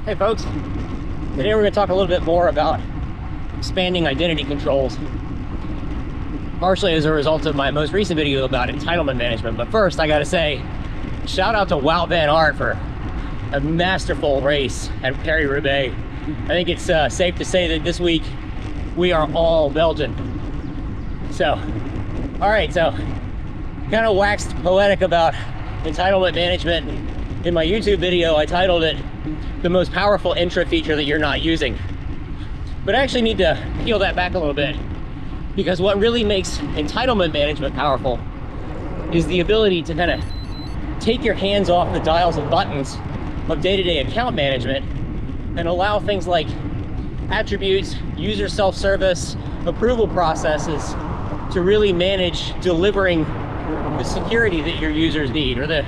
Hey folks, today we're going to talk a little bit more about expanding identity controls, partially as a result of my most recent video about entitlement management. But first, I got to say, shout out to Wout van Aert for a masterful race at Paris-Roubaix. I think it's safe to say that this week we are all Belgian. So, all right, so kind of waxed poetic about entitlement management. In my YouTube video, I titled it the most powerful Entra feature that you're not using. But I actually need to peel that back a little bit, because what really makes entitlement management powerful is the ability to kind of take your hands off the dials and buttons of day-to-day account management and allow things like attributes, user self-service, approval processes to really manage delivering the security that your users need, or the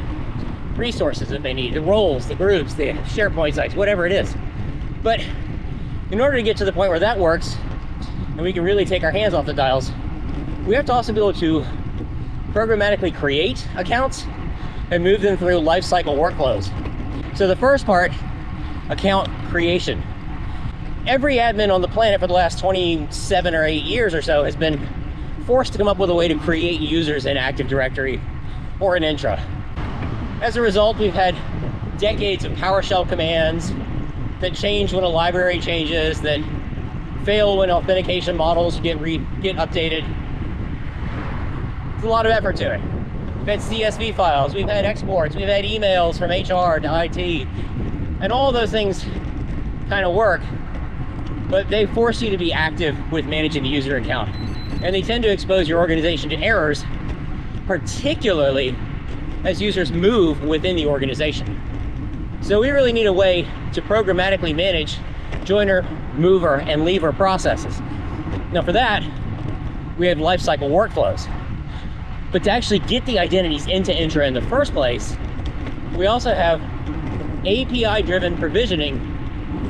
resources that they need, the roles, the groups, the SharePoint sites, whatever it is. But in order to get to the point where that works and we can really take our hands off the dials, we have to also be able to programmatically create accounts and move them through lifecycle workflows. So the first part, account creation. Every admin on the planet for the last 27 or 8 years or so has been forced to come up with a way to create users in Active Directory or in Entra. As a result, we've had decades of PowerShell commands that change when a library changes, that fail when authentication models get updated. There's a lot of effort to it. We've had CSV files, we've had exports, we've had emails from HR to IT, and all those things kind of work, but they force you to be active with managing the user account. And they tend to expose your organization to errors, particularly as users move within the organization. So we really need a way to programmatically manage joiner, mover, and leaver processes. Now for that, we have lifecycle workflows. But to actually get the identities into Entra in the first place, we also have API-driven provisioning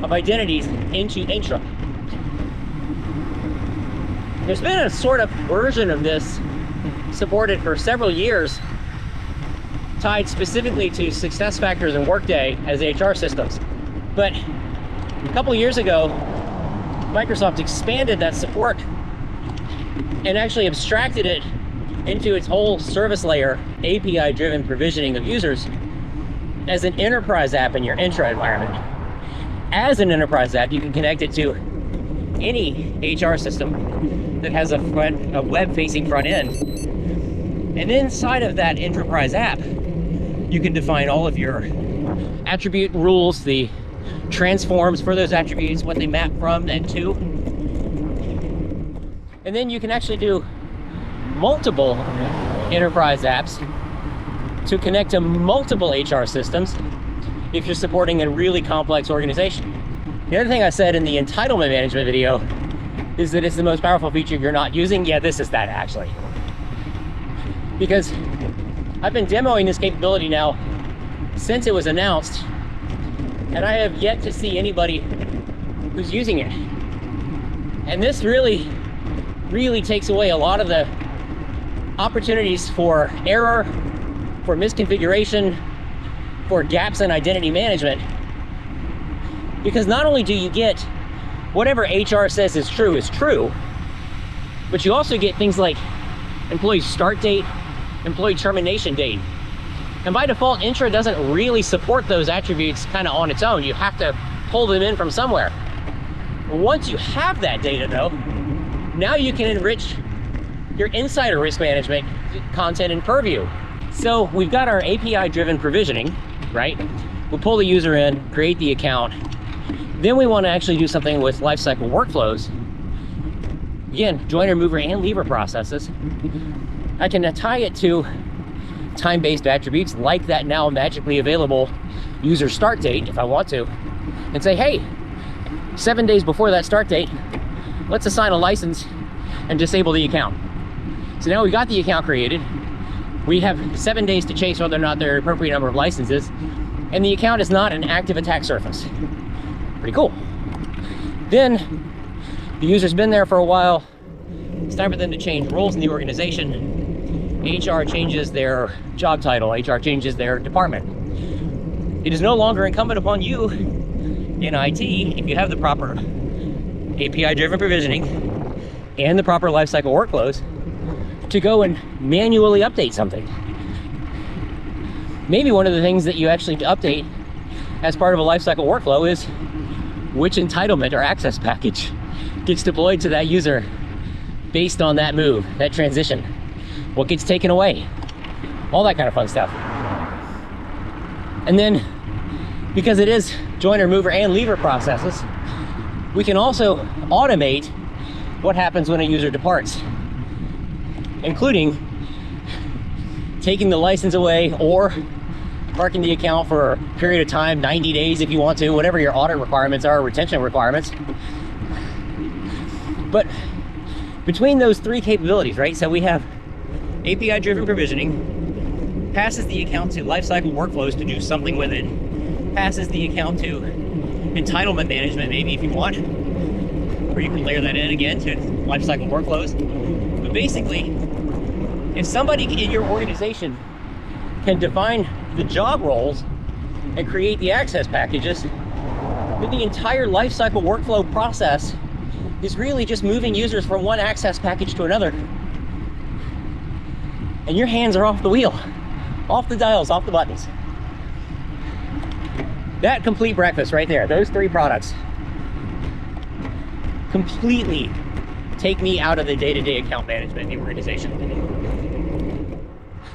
of identities into Entra. There's been a sort of version of this supported for several years, tied specifically to SuccessFactors and Workday as HR systems. But a couple years ago, Microsoft expanded that support and actually abstracted it into its whole service layer, API-driven provisioning of users, as an enterprise app in your Entra environment. As an enterprise app, you can connect it to any HR system that has a web-facing front end. And inside of that enterprise app, you can define all of your attribute rules, the transforms for those attributes, what they map from and to. And then you can actually do multiple enterprise apps to connect to multiple HR systems if you're supporting a really complex organization. The other thing I said in the entitlement management video is that it's the most powerful feature you're not using. Yeah, this is that actually. Because I've been demoing this capability now since it was announced, and I have yet to see anybody who's using it. And this really takes away a lot of the opportunities for error, for misconfiguration, for gaps in identity management. Because not only do you get whatever HR says is true, but you also get things like employee start date, employee termination date. And by default, Entra doesn't really support those attributes kind of on its own. You have to pull them in from somewhere. Once you have that data though, now you can enrich your insider risk management content in Purview. So we've got our API-driven provisioning, right? We'll pull the user in, create the account. Then we want to actually do something with lifecycle workflows. Again, joiner, mover, and leaver processes. I can tie it to time-based attributes like that now magically available user start date if I want to, and say, hey, 7 days before that start date, let's assign a license and disable the account. So now we've got the account created. We have 7 days to chase whether or not there are appropriate number of licenses, and the account is not an active attack surface. Pretty cool. Then the user's been there for a while. It's time for them to change roles in the organization. HR changes their job title. HR changes their department. It is no longer incumbent upon you in IT, if you have the proper API-driven provisioning and the proper lifecycle workflows, to go and manually update something. Maybe one of the things that you actually update as part of a lifecycle workflow is which entitlement or access package gets deployed to that user based on that move, that transition. What gets taken away, all that kind of fun stuff. And then, because it is joiner, mover, and lever processes, we can also automate what happens when a user departs, including taking the license away or parking the account for a period of time, 90 days if you want to, whatever your audit requirements are, retention requirements. But between those three capabilities, right? So we have API-driven provisioning, passes the account to lifecycle workflows to do something with it, passes the account to entitlement management, maybe if you want, or you can layer that in again to lifecycle workflows. But basically, if somebody in your organization can define the job roles and create the access packages, then the entire lifecycle workflow process is really just moving users from one access package to another. And your hands are off the wheel, off the dials, off the buttons. That complete breakfast right there, those three products, completely take me out of the day-to-day account management in the organization.